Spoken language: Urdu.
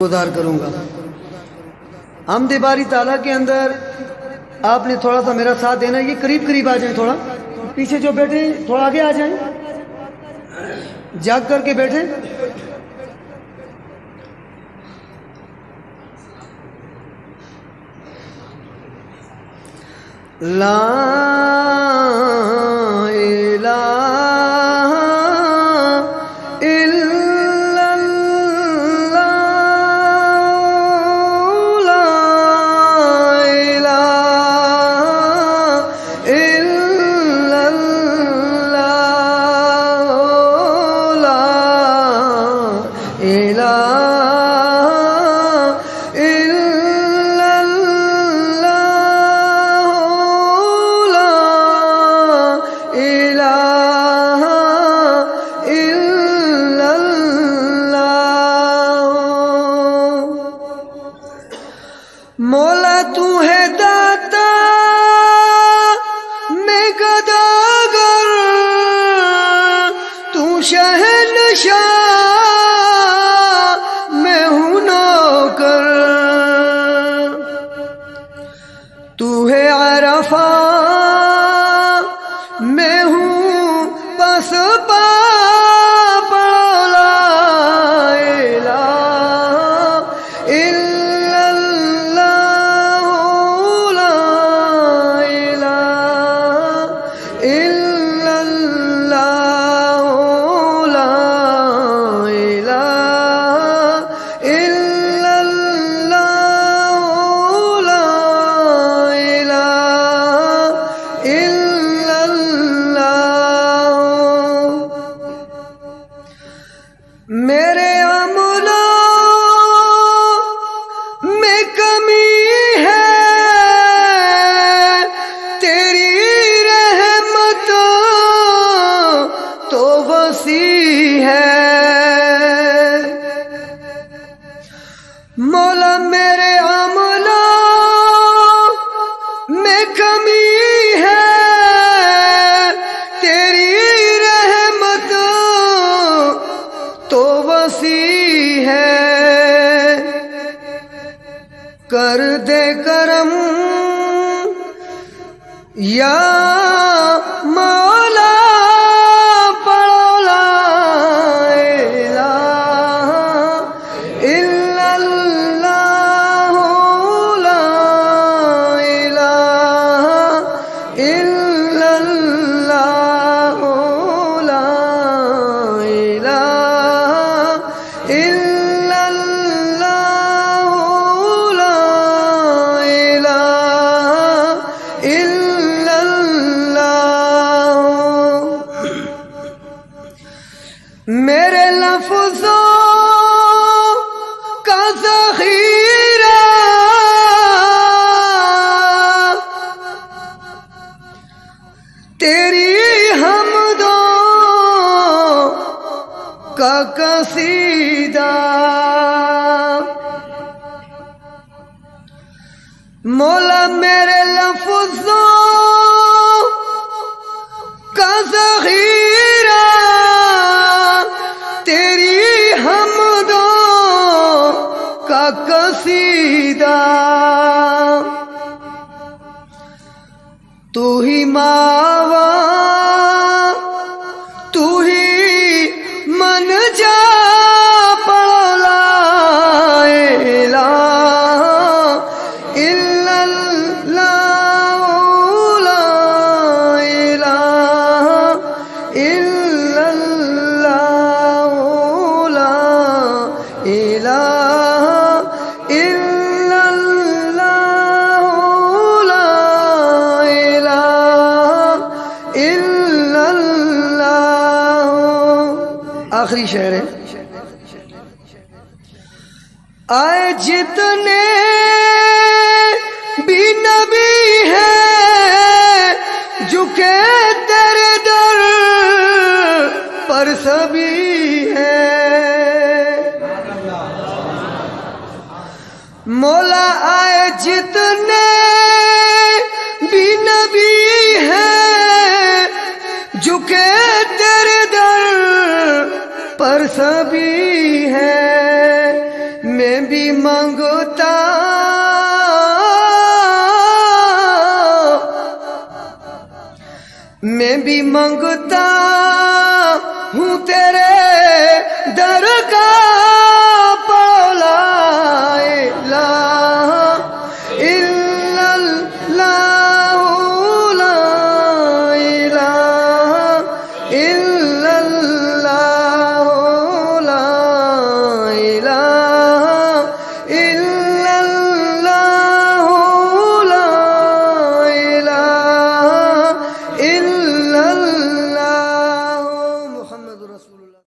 گزار کروں گا۔ حمد باری تعالیٰ کے اندر آپ نے تھوڑا سا میرا ساتھ دینا، یہ قریب قریب آ جائیں، تھوڑا پیچھے جو بیٹھے تھوڑا آگے آ جائیں، جاگ کر کے بیٹھیں۔ لا الہ الا اللہ، لا الہ الا اللہ، لا الہ مولا تو ہے داتا میں گداگر، تو شہنشاہ میں ہوں نوکر، تو ہے عرفاں میں ہوں بس میرے عملوں میں کمی ہے، تیری رحمت تو وسیع ہے، مولا میرے عملوں میں کمی ہے، تیری رحمت تو وسیع ہے، کر دے کرم یا مولا، پڑھو لا الہ الا اللہ، لا الہ الا اللہ، لا الہ الا اللہ، لا الہ الا اللہ۔ میرے لفظوں کا ذخیرہ تیری حمدوں کا قصیدہ، مولا میرے لفظوں کا ذخیرہ تیری حمدوں کا قصیدہ، تو ہی ماوا تو ہی من جا، پڑھو لا الہ الا اللہ، لا الہ الا اللہ، لا الہ الا اللہ، لا الہ الا اللہ۔ آخری شعر ہے، آئے جتنے بھی نبی ہے جھکے تیرے در پر سبھی ہے، مولا آئے جتنے بھی نبی ہے جھکے تیرے در پر سبھی ہے، میں بھی بھی مانگتا میں بھی مانگتا